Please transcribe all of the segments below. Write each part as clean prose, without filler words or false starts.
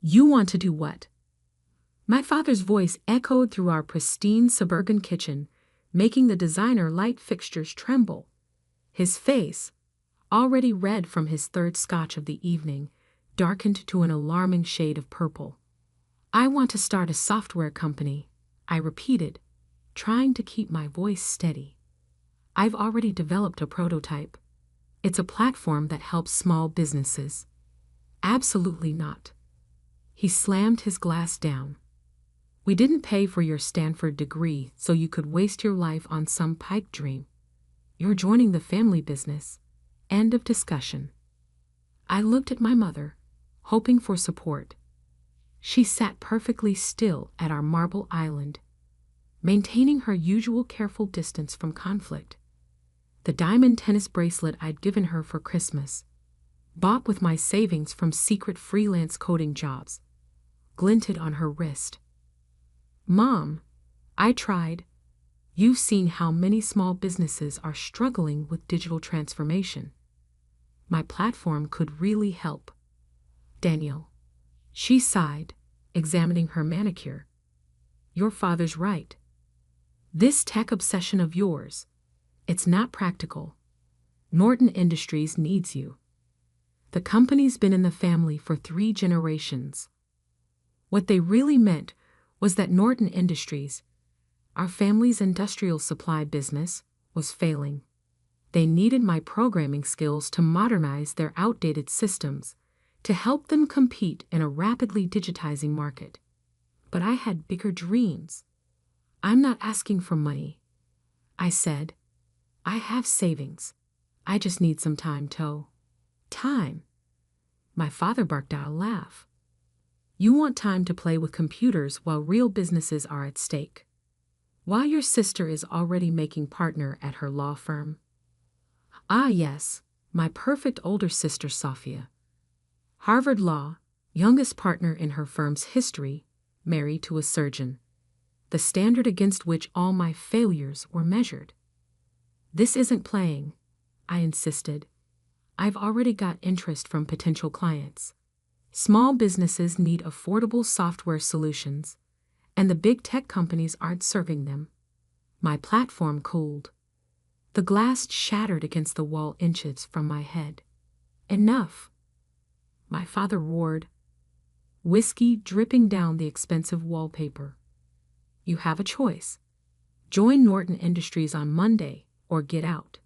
You want to do what? My father's voice echoed through our pristine suburban kitchen, making the designer light fixtures tremble. His face, already red from his third scotch of the evening, darkened to an alarming shade of purple. I want to start a software company, I repeated, trying to keep my voice steady. I've already developed a prototype. It's a platform that helps small businesses. Absolutely not. He slammed his glass down. We didn't pay for your Stanford degree so you could waste your life on some pipe dream. You're joining the family business. End of discussion. I looked at my mother, hoping for support. She sat perfectly still at our marble island, maintaining her usual careful distance from conflict. The diamond tennis bracelet I'd given her for Christmas, bought with my savings from secret freelance coding jobs, glinted on her wrist. Mom, I tried. You've seen how many small businesses are struggling with digital transformation. My platform could really help. Daniel. She sighed, examining her manicure. Your father's right. This tech obsession of yours, it's not practical. Norton Industries needs you. The company's been in the family for 3 generations. What they really meant was that Norton Industries, our family's industrial supply business, was failing. They needed my programming skills to modernize their outdated systems, to help them compete in a rapidly digitizing market. But I had bigger dreams. I'm not asking for money. I said, I have savings. I just need some time, Time? My father barked out a laugh. You want time to play with computers while real businesses are at stake. While your sister is already making partner at her law firm. Ah yes, my perfect older sister Sophia. Harvard Law, youngest partner in her firm's history, married to a surgeon. The standard against which all my failures were measured. This isn't playing, I insisted. I've already got interest from potential clients. Small businesses need affordable software solutions, and the big tech companies aren't serving them. My platform cooled. The glass shattered against the wall inches from my head. Enough! My father roared, whiskey dripping down the expensive wallpaper. You have a choice. Join Norton Industries on Monday or get out.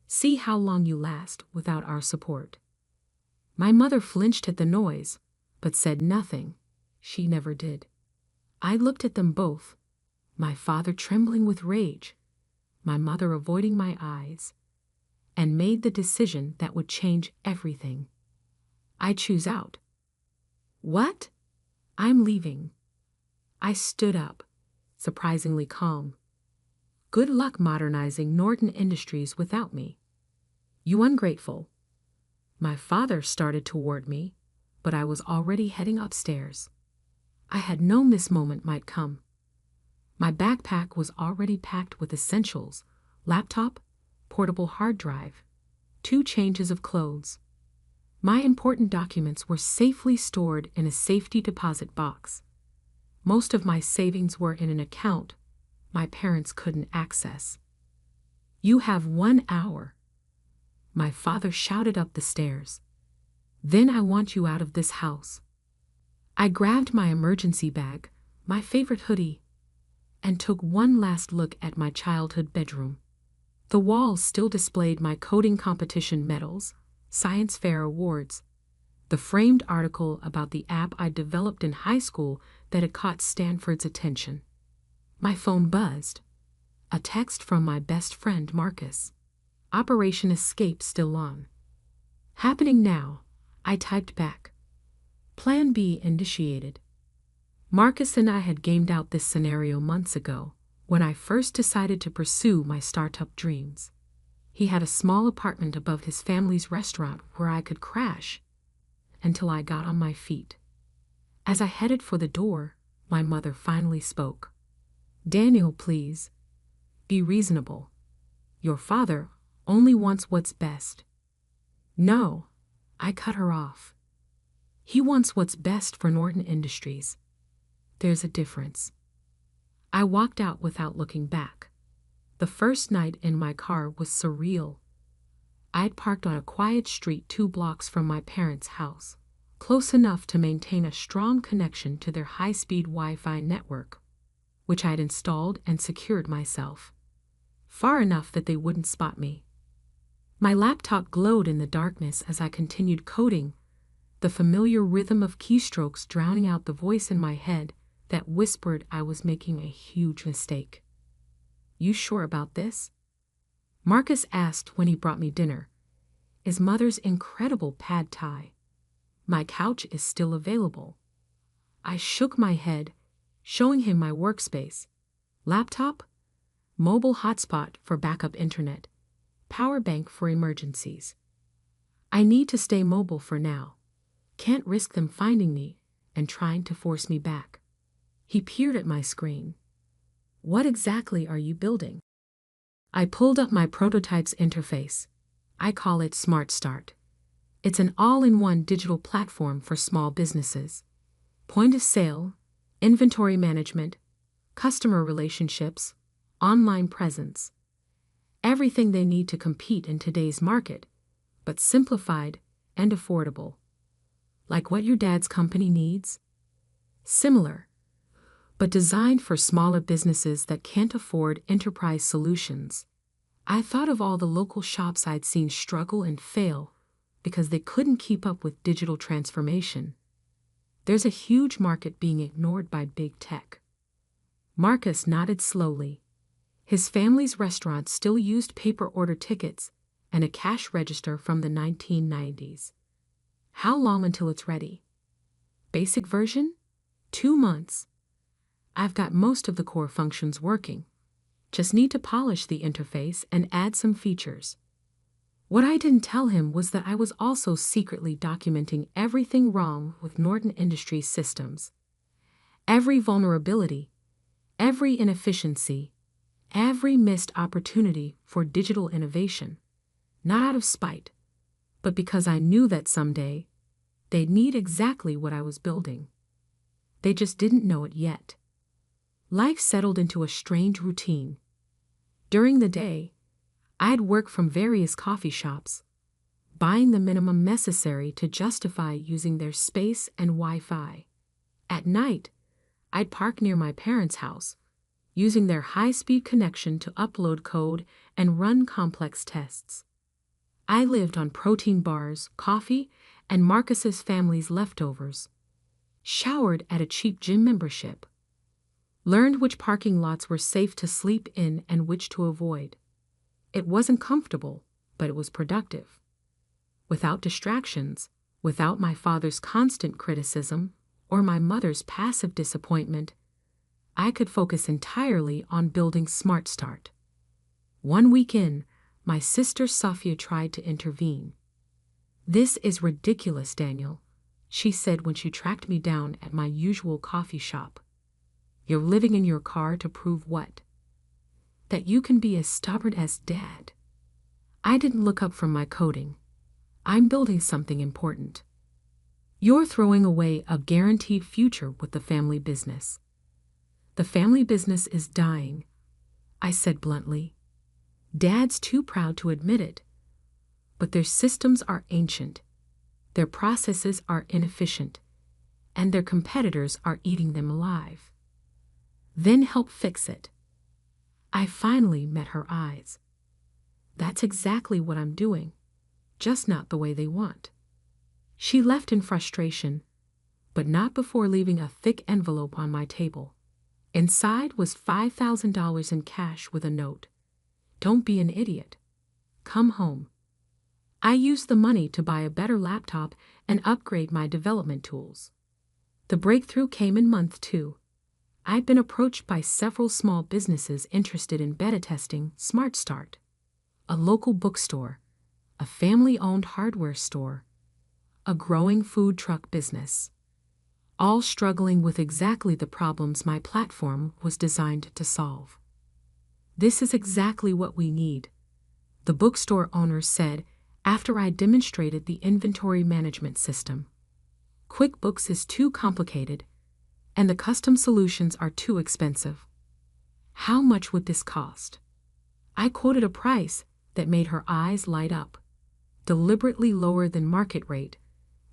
See how long you last without our support. My mother flinched at the noise, but said nothing. She never did. I looked at them both, my father trembling with rage, my mother avoiding my eyes, and made the decision that would change everything. I choose out. What? I'm leaving. I stood up, surprisingly calm. Good luck modernizing Norton Industries without me. You ungrateful. My father started toward me, but I was already heading upstairs. I had known this moment might come. My backpack was already packed with essentials, laptop, portable hard drive, 2 changes of clothes. My important documents were safely stored in a safety deposit box. Most of my savings were in an account my parents couldn't access. You have 1 hour. My father shouted up the stairs. Then I want you out of this house. I grabbed my emergency bag, my favorite hoodie, and took one last look at my childhood bedroom. The walls still displayed my coding competition medals, science fair awards, the framed article about the app I developed in high school that had caught Stanford's attention. My phone buzzed. A text from my best friend Marcus. Operation Escape still on. Happening now, I typed back. Plan B initiated. Marcus and I had gamed out this scenario months ago, when I first decided to pursue my startup dreams. He had a small apartment above his family's restaurant where I could crash until I got on my feet. As I headed for the door, my mother finally spoke. Daniel, please. Be reasonable. Your father only wants what's best. No, I cut her off. He wants what's best for Norton Industries. There's a difference. I walked out without looking back. The first night in my car was surreal. I'd parked on a quiet street 2 blocks from my parents' house, close enough to maintain a strong connection to their high-speed Wi-Fi network, which I'd installed and secured myself, far enough that they wouldn't spot me. My laptop glowed in the darkness as I continued coding, the familiar rhythm of keystrokes drowning out the voice in my head that whispered I was making a huge mistake. "You sure about this?" Marcus asked when he brought me dinner. "Is Mother's incredible pad thai? My couch is still available." I shook my head, showing him my workspace. Laptop, mobile hotspot for backup internet, power bank for emergencies. I need to stay mobile for now. Can't risk them finding me and trying to force me back. He peered at my screen. "What exactly are you building?" I pulled up my prototype's interface. I call it Smart Start. It's an all-in-one digital platform for small businesses. Point of sale, inventory management, customer relationships, online presence. Everything they need to compete in today's market, but simplified and affordable. Like what your dad's company needs? Similar, but designed for smaller businesses that can't afford enterprise solutions. I thought of all the local shops I'd seen struggle and fail because they couldn't keep up with digital transformation. There's a huge market being ignored by big tech. Marcus nodded slowly. His family's restaurant still used paper order tickets and a cash register from the 1990s. "How long until it's ready?" "Basic version? 2 months. I've got most of the core functions working. Just need to polish the interface and add some features." What I didn't tell him was that I was also secretly documenting everything wrong with Norton Industries systems. Every vulnerability, every inefficiency, every missed opportunity for digital innovation. Not out of spite, but because I knew that someday they'd need exactly what I was building. They just didn't know it yet. Life settled into a strange routine. During the day, I'd work from various coffee shops, buying the minimum necessary to justify using their space and Wi-Fi. At night, I'd park near my parents' house, using their high-speed connection to upload code and run complex tests. I lived on protein bars, coffee, and Marcus's family's leftovers. Showered at a cheap gym membership. Learned which parking lots were safe to sleep in and which to avoid. It wasn't comfortable, but it was productive. Without distractions, without my father's constant criticism or my mother's passive disappointment, I could focus entirely on building Smart Start. 1 week in, my sister Safia tried to intervene. "This is ridiculous, Daniel," she said when she tracked me down at my usual coffee shop. "You're living in your car to prove what? That you can be as stubborn as Dad." I didn't look up from my coding. "I'm building something important. You're throwing away a guaranteed future with the family business." "The family business is dying," I said bluntly. "Dad's too proud to admit it. But their systems are ancient, their processes are inefficient, and their competitors are eating them alive. Then help fix it." I finally met her eyes. "That's exactly what I'm doing, just not the way they want." She left in frustration, but not before leaving a thick envelope on my table. Inside was $5,000 in cash with a note. "Don't be an idiot. Come home." I used the money to buy a better laptop and upgrade my development tools. The breakthrough came in month 2. I'd been approached by several small businesses interested in beta testing Smart Start. A local bookstore, a family-owned hardware store, a growing food truck business, all struggling with exactly the problems my platform was designed to solve. "This is exactly what we need," the bookstore owner said after I demonstrated the inventory management system. QuickBooks is too complicated, and the custom solutions are too expensive. How much would this cost? I quoted a price that made her eyes light up, deliberately lower than market rate,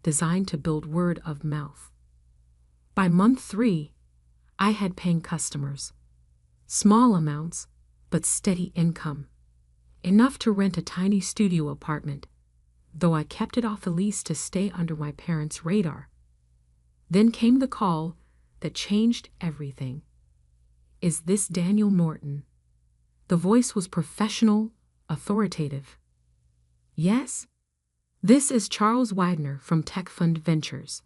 designed to build word of mouth. By month 3, I had paying customers. Small amounts, but steady income. Enough to rent a tiny studio apartment, though I kept it off the lease to stay under my parents' radar. Then came the call that changed everything. Is this Daniel Norton? The voice was professional, authoritative. Yes, this is Charles Widener from Tech Fund Ventures.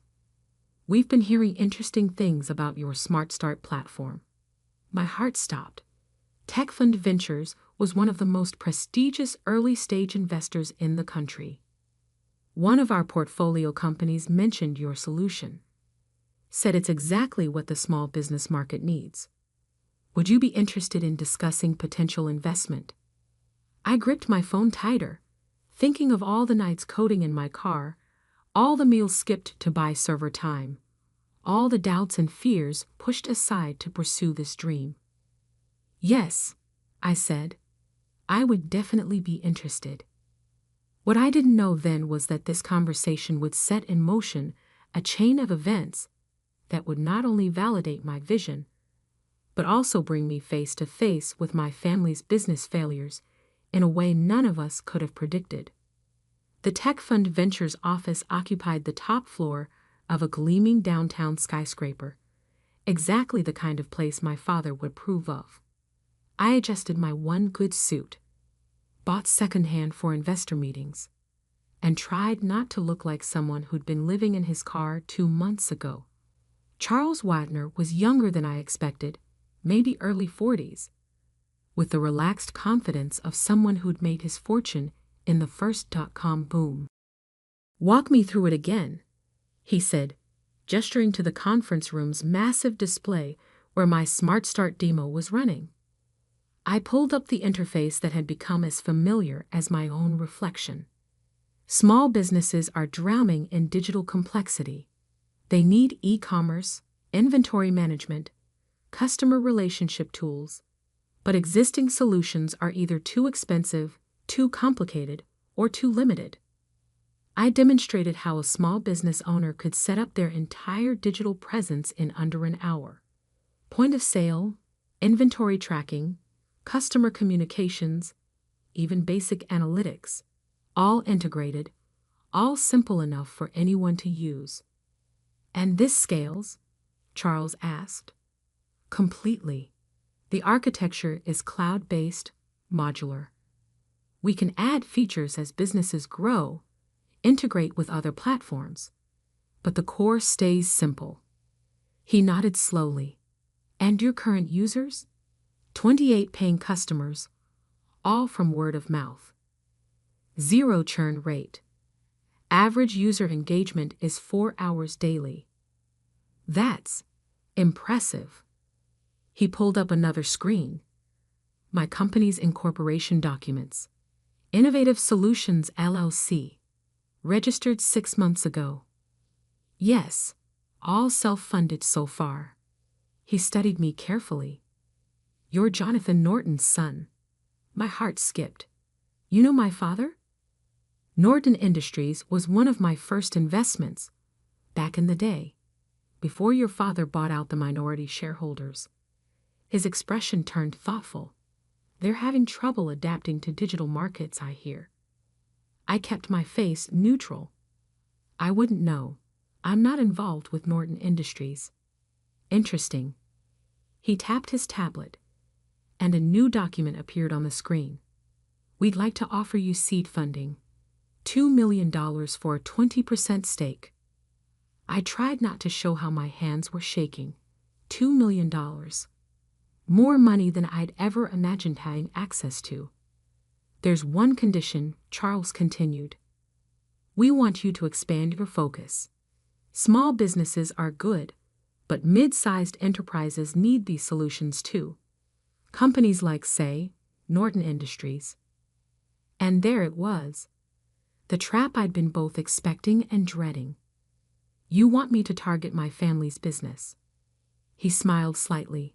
We've been hearing interesting things about your Smart Start platform. My heart stopped. Tech Fund Ventures was one of the most prestigious early-stage investors in the country. One of our portfolio companies mentioned your solution. Said it's exactly what the small business market needs. Would you be interested in discussing potential investment? I gripped my phone tighter, thinking of all the nights coding in my car, all the meals skipped to buy server time, all the doubts and fears pushed aside to pursue this dream. Yes, I said, I would definitely be interested. What I didn't know then was that this conversation would set in motion a chain of events that would not only validate my vision, but also bring me face to face with my family's business failures in a way none of us could have predicted. The Tech Fund Ventures office occupied the top floor of a gleaming downtown skyscraper, exactly the kind of place my father would approve of. I adjusted my one good suit, bought secondhand for investor meetings, and tried not to look like someone who'd been living in his car 2 months ago. Charles Widener was younger than I expected, maybe early 40s, with the relaxed confidence of someone who'd made his fortune in the first .com boom. Walk me through it again, he said, gesturing to the conference room's massive display where my Smart Start demo was running. I pulled up the interface that had become as familiar as my own reflection. Small businesses are drowning in digital complexity. They need e-commerce, inventory management, customer relationship tools, but existing solutions are either too expensive, too complicated, or too limited. I demonstrated how a small business owner could set up their entire digital presence in under an hour. Point of sale, inventory tracking, customer communications, even basic analytics, all integrated, all simple enough for anyone to use. And this scales? Charles asked. Completely. The architecture is cloud-based, modular. We can add features as businesses grow, integrate with other platforms, but the core stays simple. He nodded slowly. And your current users? 28 paying customers, all from word of mouth. 0 churn rate. Average user engagement is 4 hours daily. That's impressive. He pulled up another screen. My company's incorporation documents. Innovative Solutions LLC. Registered 6 months ago. Yes, all self-funded so far. He studied me carefully. You're Jonathan Norton's son. My heart skipped. You know my father? Norton Industries was one of my first investments, back in the day, before your father bought out the minority shareholders. His expression turned thoughtful. They're having trouble adapting to digital markets, I hear. I kept my face neutral. I wouldn't know. I'm not involved with Norton Industries. Interesting. He tapped his tablet, and a new document appeared on the screen. We'd like to offer you seed funding. $2 million for a 20% stake. I tried not to show how my hands were shaking. $2 million. More money than I'd ever imagined having access to. There's one condition, Charles continued. We want you to expand your focus. Small businesses are good, but mid-sized enterprises need these solutions too. Companies like, say, Norton Industries. And there it was. The trap I'd been both expecting and dreading. You want me to target my family's business. He smiled slightly.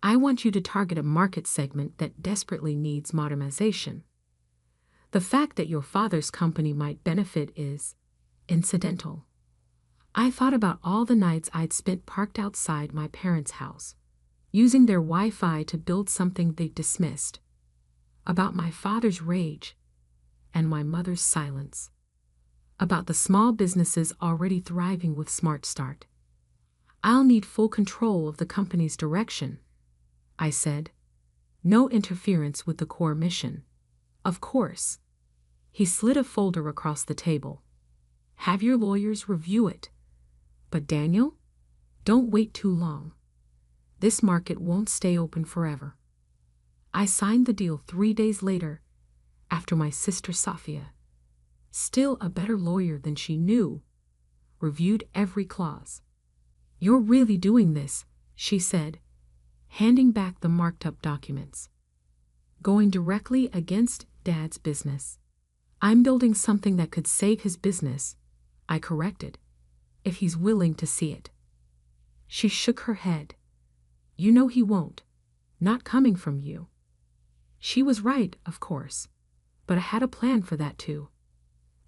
I want you to target a market segment that desperately needs modernization. The fact that your father's company might benefit is incidental. I thought about all the nights I'd spent parked outside my parents' house, using their Wi-Fi to build something they dismissed. About my father's rage and my mother's silence. About the small businesses already thriving with Smart Start. I'll need full control of the company's direction, I said. No interference with the core mission. Of course. He slid a folder across the table. Have your lawyers review it. But Daniel, don't wait too long. This market won't stay open forever. I signed the deal 3 days later, after my sister Sophia, still a better lawyer than she knew, reviewed every clause. You're really doing this, she said, handing back the marked-up documents. Going directly against Dad's business. I'm building something that could save his business, I corrected, if he's willing to see it. She shook her head. You know he won't. Not coming from you. She was right, of course, but I had a plan for that too.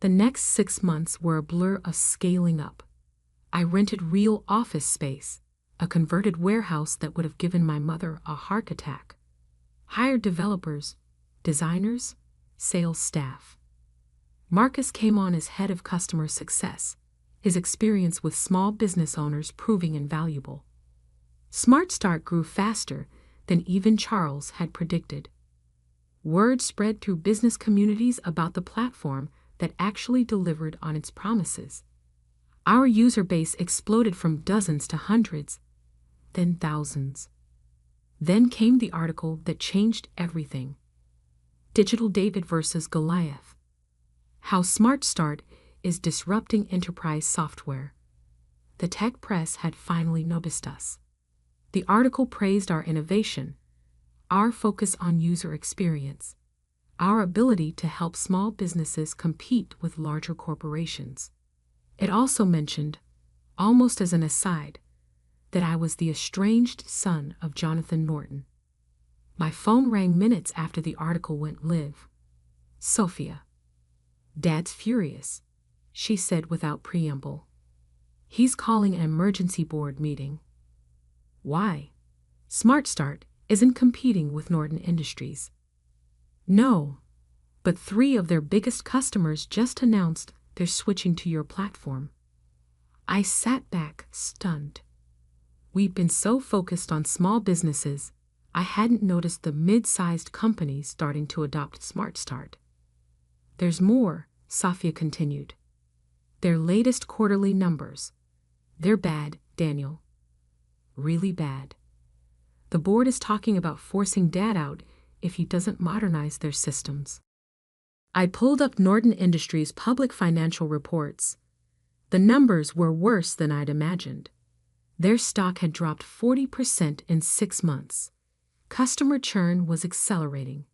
The next 6 months were a blur of scaling up. I rented real office space, a converted warehouse that would have given my mother a heart attack. Hired developers, designers, sales staff. Marcus came on as head of customer success, his experience with small business owners proving invaluable. Smart Start grew faster than even Charles had predicted. Word spread through business communities about the platform that actually delivered on its promises. Our user base exploded from dozens to hundreds, then thousands. Then came the article that changed everything. Digital David versus Goliath. How Smart Start is disrupting enterprise software. The tech press had finally noticed us. The article praised our innovation, our focus on user experience, our ability to help small businesses compete with larger corporations. It also mentioned, almost as an aside, that I was the estranged son of Jonathan Norton. My phone rang minutes after the article went live. Sophia. Dad's furious, she said without preamble. He's calling an emergency board meeting. Why? Smart Start isn't competing with Norton Industries. No, but 3 of their biggest customers just announced they're switching to your platform. I sat back, stunned. We've been so focused on small businesses, I hadn't noticed the mid-sized companies starting to adopt Smart Start. There's more, Sophia continued. Their latest quarterly numbers. They're bad, Daniel. Really bad. The board is talking about forcing Dad out if he doesn't modernize their systems. I pulled up Norton Industries' public financial reports. The numbers were worse than I'd imagined. Their stock had dropped 40% in 6 months. Customer churn was accelerating.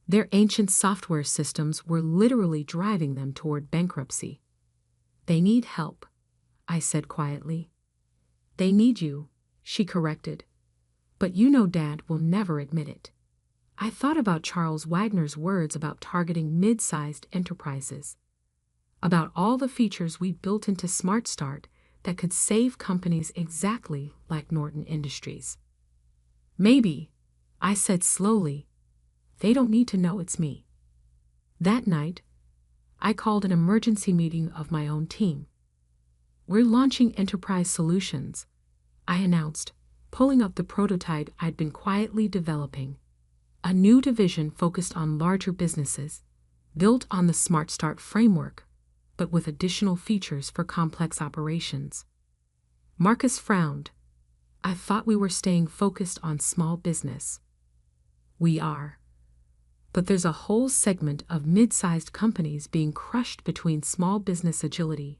Their ancient software systems were literally driving them toward bankruptcy. They need help, I said quietly. They need you, she corrected. But you know Dad will never admit it. I thought about Charles Wagner's words about targeting mid-sized enterprises, about all the features we'd built into Smart Start that could save companies exactly like Norton Industries. Maybe, I said slowly, they don't need to know it's me. That night, I called an emergency meeting of my own team. We're launching enterprise solutions, I announced, pulling up the prototype I'd been quietly developing. A new division focused on larger businesses, built on the Smart Start framework, but with additional features for complex operations. Marcus frowned. I thought we were staying focused on small business. We are. But there's a whole segment of mid-sized companies being crushed between small business agility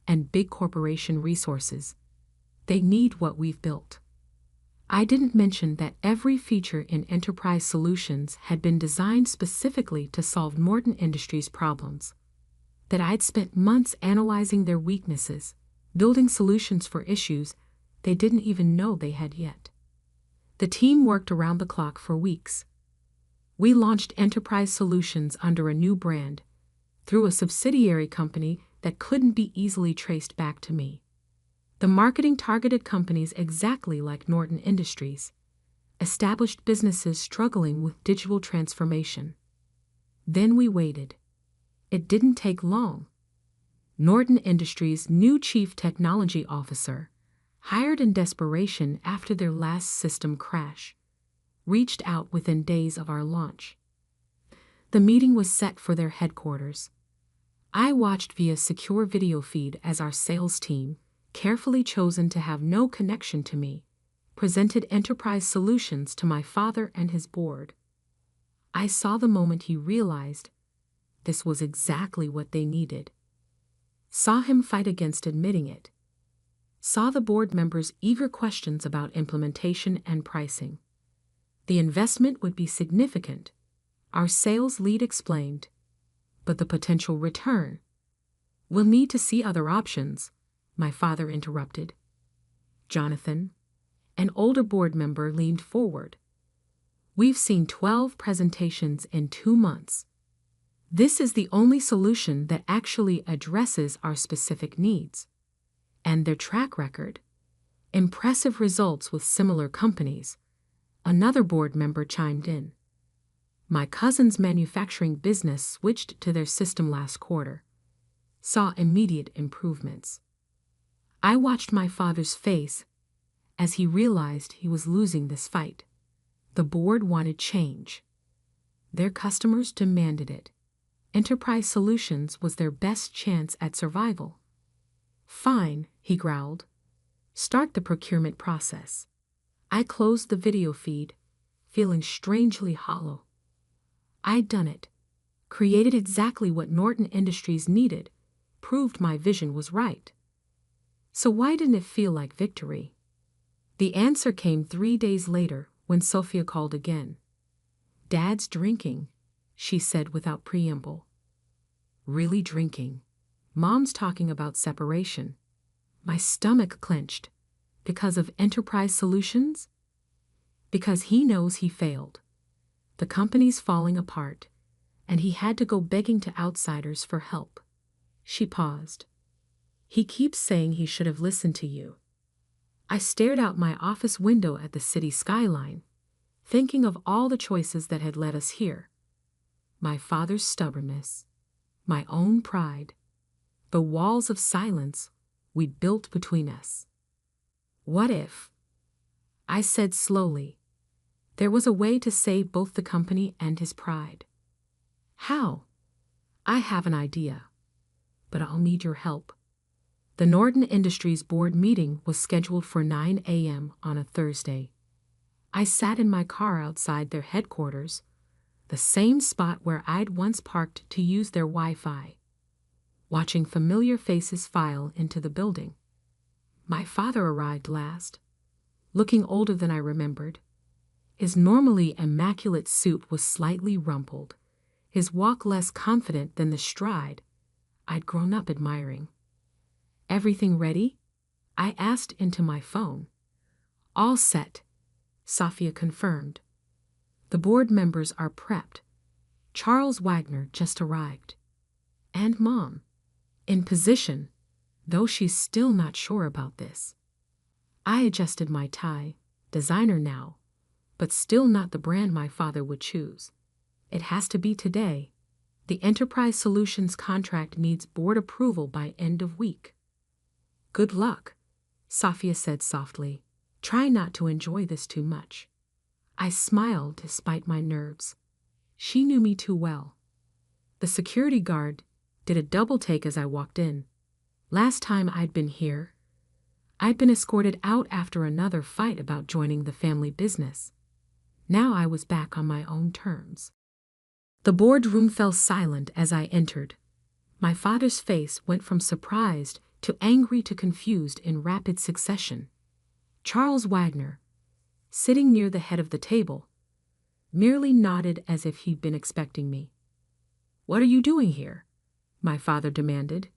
and big corporation resources. They need what we've built. I didn't mention that every feature in Enterprise Solutions had been designed specifically to solve Norton Industries' problems, that I'd spent months analyzing their weaknesses, building solutions for issues they didn't even know they had yet. The team worked around the clock for weeks. We launched enterprise solutions under a new brand, through a subsidiary company that couldn't be easily traced back to me. The marketing targeted companies exactly like Norton Industries, established businesses struggling with digital transformation. Then we waited. It didn't take long. Norton Industries' new chief technology officer, hired in desperation after their last system crash, reached out within days of our launch. The meeting was set for their headquarters. I watched via secure video feed as our sales team, carefully chosen to have no connection to me, presented enterprise solutions to my father and his board. I saw the moment he realized this was exactly what they needed. Saw him fight against admitting it. Saw the board members' eager questions about implementation and pricing. The investment would be significant, our sales lead explained, but the potential return. We'll need to see other options, my father interrupted. Jonathan, an older board member, leaned forward. We've seen 12 presentations in 2 months. This is the only solution that actually addresses our specific needs. And their track record. Impressive results with similar companies. Another board member chimed in. My cousin's manufacturing business switched to their system last quarter. Saw immediate improvements. I watched my father's face as he realized he was losing this fight. The board wanted change. Their customers demanded it. Enterprise Solutions was their best chance at survival. Fine, he growled. Start the procurement process. I closed the video feed, feeling strangely hollow. I'd done it. Created exactly what Norton Industries needed. Proved my vision was right. So why didn't it feel like victory? The answer came 3 days later when Sophia called again. Dad's drinking, she said without preamble. Really drinking. Mom's talking about separation. My stomach clenched. Because of enterprise solutions? Because he knows he failed. The company's falling apart, and he had to go begging to outsiders for help. She paused. He keeps saying he should have listened to you. I stared out my office window at the city skyline, thinking of all the choices that had led us here. My father's stubbornness, my own pride, the walls of silence we'd built between us. What if? I said slowly. There was a way to save both the company and his pride. How? I have an idea, but I'll need your help. The Norton Industries board meeting was scheduled for 9 a.m. on a Thursday. I sat in my car outside their headquarters, the same spot where I'd once parked to use their Wi-Fi, watching familiar faces file into the building. My father arrived last, looking older than I remembered. His normally immaculate suit was slightly rumpled, his walk less confident than the stride I'd grown up admiring. Everything ready? I asked into my phone. All set, Sophia confirmed. The board members are prepped. Charles Wagner just arrived. And Mom, in position, though she's still not sure about this. I adjusted my tie, designer now, but still not the brand my father would choose. It has to be today. The Enterprise Solutions contract needs board approval by end of week. Good luck, Sophia said softly. Try not to enjoy this too much. I smiled despite my nerves. She knew me too well. The security guard did a double take as I walked in. Last time I'd been here, I'd been escorted out after another fight about joining the family business. Now I was back on my own terms. The boardroom fell silent as I entered. My father's face went from surprised to angry to confused in rapid succession. Charles Wagner, sitting near the head of the table, merely nodded as if he'd been expecting me. What are you doing here? My father demanded.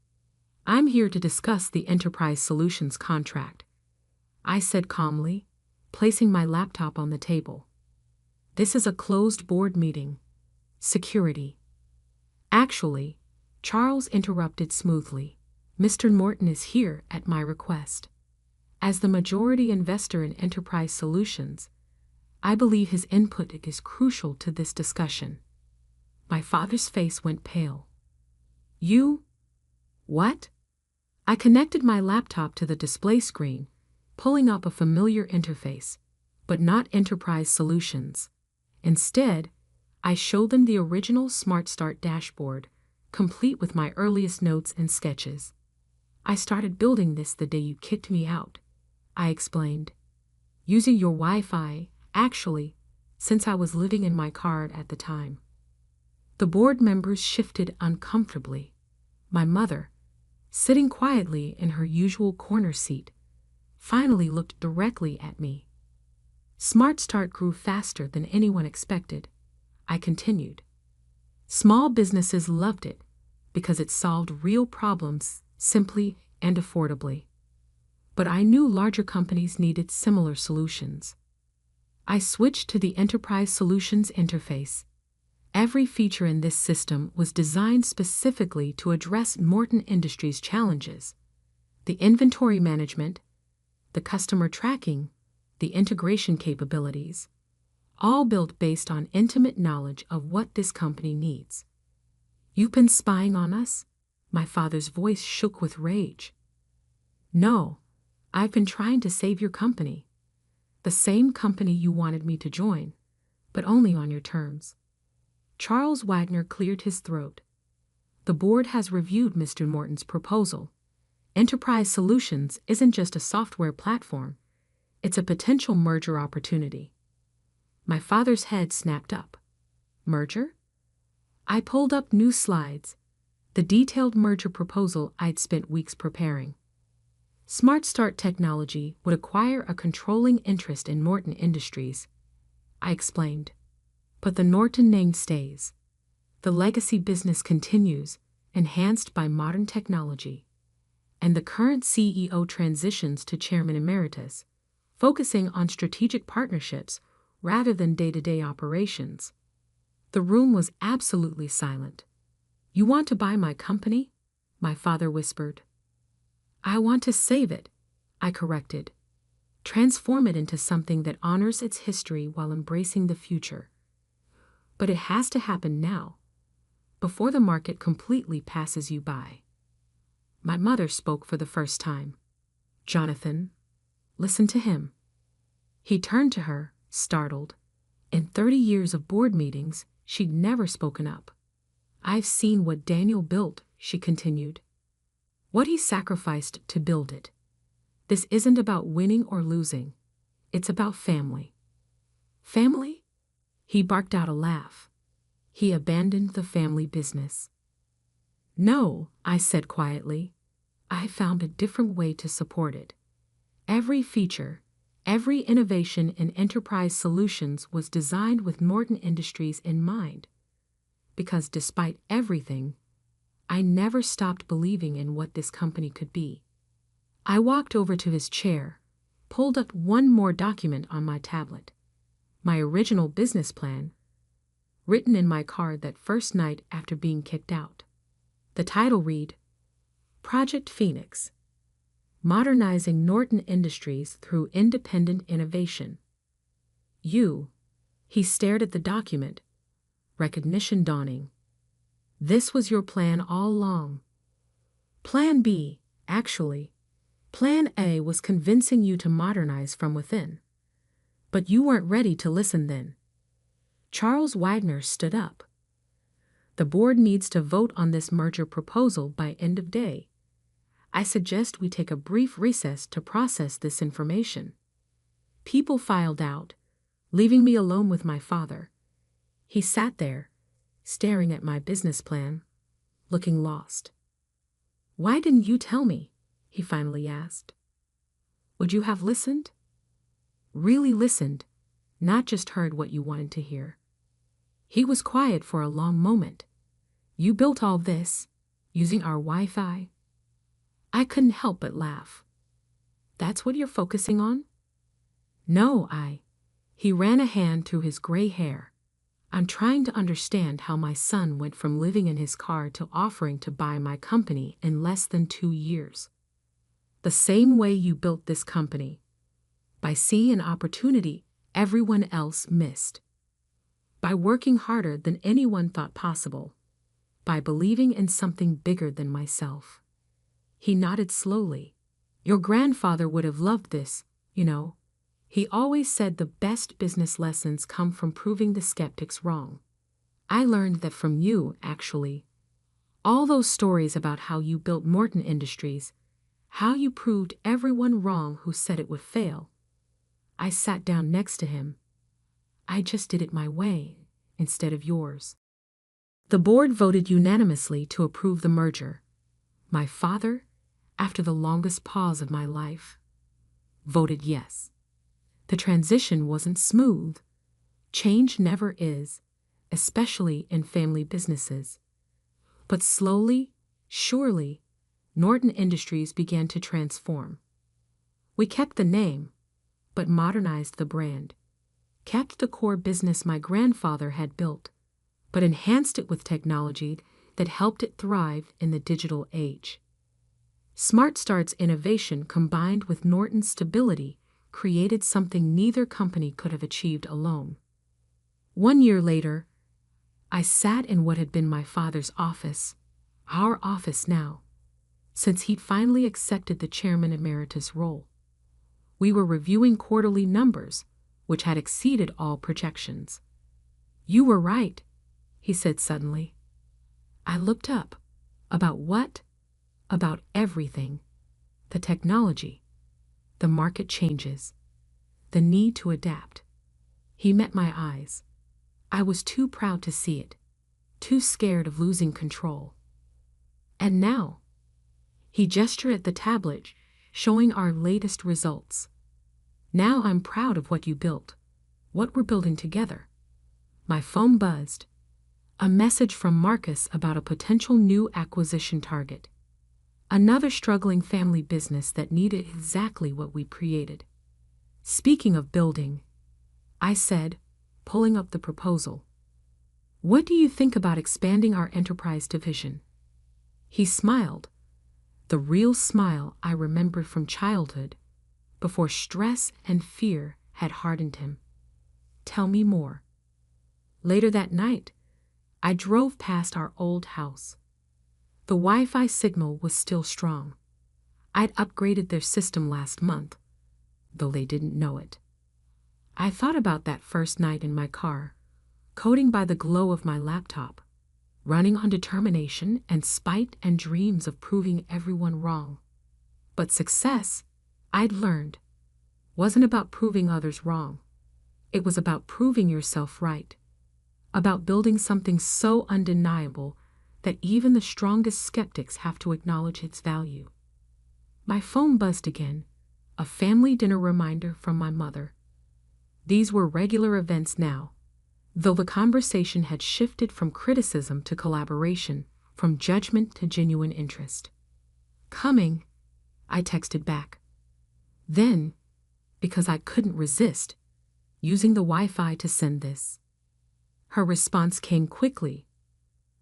I'm here to discuss the Enterprise Solutions contract, I said calmly, placing my laptop on the table. This is a closed board meeting. Security. Actually, Charles interrupted smoothly. Mr. Norton is here at my request. As the majority investor in Enterprise Solutions, I believe his input is crucial to this discussion. My father's face went pale. You? What? I connected my laptop to the display screen, pulling up a familiar interface, but not Enterprise Solutions. Instead, I showed them the original Smart Start dashboard, complete with my earliest notes and sketches. I started building this the day you kicked me out, I explained. Using your Wi-Fi, actually, since I was living in my car at the time. The board members shifted uncomfortably. My mother, sitting quietly in her usual corner seat, finally looked directly at me. Smart Start grew faster than anyone expected, I continued. Small businesses loved it because it solved real problems simply and affordably. But I knew larger companies needed similar solutions. I switched to the Enterprise Solutions interface. Every feature in this system was designed specifically to address Norton Industries' challenges: the inventory management, the customer tracking, the integration capabilities, all built based on intimate knowledge of what this company needs. You've been spying on us? My father's voice shook with rage. No, I've been trying to save your company. The same company you wanted me to join, but only on your terms. Charles Wagner cleared his throat. The board has reviewed Mr. Norton's proposal. Enterprise Solutions isn't just a software platform, it's a potential merger opportunity. My father's head snapped up. Merger? I pulled up new slides, the detailed merger proposal I'd spent weeks preparing. Smart Start Technology would acquire a controlling interest in Norton Industries, I explained. But the Norton name stays. The legacy business continues, enhanced by modern technology. And the current CEO transitions to Chairman Emeritus, focusing on strategic partnerships rather than day-to-day operations. The room was absolutely silent. You want to buy my company? My father whispered. I want to save it, I corrected. Transform it into something that honors its history while embracing the future. But it has to happen now, before the market completely passes you by. My mother spoke for the first time. Jonathan, listen to him. He turned to her, startled. In 30 years of board meetings, she'd never spoken up. I've seen what Daniel built, she continued. What he sacrificed to build it. This isn't about winning or losing. It's about family. Family? He barked out a laugh. He abandoned the family business. No, I said quietly. I found a different way to support it. Every feature, every innovation in Enterprise Solutions was designed with Norton Industries in mind. Because despite everything, I never stopped believing in what this company could be. I walked over to his chair, pulled up one more document on my tablet. My original business plan, written in my car that first night after being kicked out. The title read, Project Phoenix, Modernizing Norton Industries Through Independent Innovation. He stared at the document, recognition dawning. This was your plan all along. Plan B, actually. Plan A was convincing you to modernize from within. But you weren't ready to listen then. Charles Wagner stood up. The board needs to vote on this merger proposal by end of day. I suggest we take a brief recess to process this information. People filed out, leaving me alone with my father. He sat there, staring at my business plan, looking lost. Why didn't you tell me? He finally asked. Would you have listened? Really listened, not just heard what you wanted to hear. He was quiet for a long moment. You built all this, using our Wi-Fi? I couldn't help but laugh. That's what you're focusing on? No, He ran a hand through his gray hair. I'm trying to understand how my son went from living in his car to offering to buy my company in less than 2 years. The same way you built this company. By seeing an opportunity everyone else missed. By working harder than anyone thought possible. By believing in something bigger than myself. He nodded slowly. Your grandfather would have loved this, you know. He always said the best business lessons come from proving the skeptics wrong. I learned that from you, actually. All those stories about how you built Morton Industries, how you proved everyone wrong who said it would fail. I sat down next to him. I just did it my way, instead of yours. The board voted unanimously to approve the merger. My father, after the longest pause of my life, voted yes. The transition wasn't smooth. Change never is, especially in family businesses. But slowly, surely, Norton Industries began to transform. We kept the name, but modernized the brand. Kept the core business my grandfather had built, but enhanced it with technology that helped it thrive in the digital age. Smart Start's innovation combined with Norton's stability created something neither company could have achieved alone. 1 year later, I sat in what had been my father's office, our office now, since he'd finally accepted the chairman emeritus role. We were reviewing quarterly numbers, which had exceeded all projections. You were right, he said suddenly. I looked up. About what? About everything. The technology. The market changes. The need to adapt. He met my eyes. I was too proud to see it. Too scared of losing control. And now, he gestured at the tablet, showing our latest results. Now I'm proud of what you built. What we're building together. My phone buzzed. A message from Marcus about a potential new acquisition target. Another struggling family business that needed exactly what we created. Speaking of building, I said, pulling up the proposal. What do you think about expanding our enterprise division? He smiled. The real smile I remembered from childhood, before stress and fear had hardened him. Tell me more. Later that night, I drove past our old house. The Wi-Fi signal was still strong. I'd upgraded their system last month, though they didn't know it. I thought about that first night in my car, coding by the glow of my laptop, running on determination and spite and dreams of proving everyone wrong. But success, I'd learned, wasn't about proving others wrong. It was about proving yourself right. About building something so undeniable that even the strongest skeptics have to acknowledge its value. My phone buzzed again, a family dinner reminder from my mother. These were regular events now, though the conversation had shifted from criticism to collaboration, from judgment to genuine interest. Coming, I texted back. Then, because I couldn't resist, using the Wi-Fi to send this. Her response came quickly.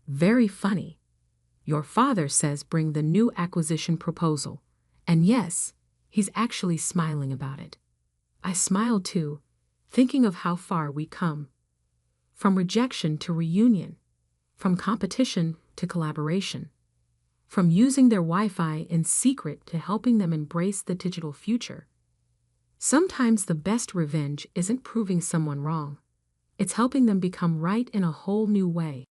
Very funny. Your father says bring the new acquisition proposal. And yes, he's actually smiling about it. I smiled too, thinking of how far we come. From rejection to reunion. From competition to collaboration. From using their Wi-Fi in secret to helping them embrace the digital future. Sometimes the best revenge isn't proving someone wrong. It's helping them become right in a whole new way.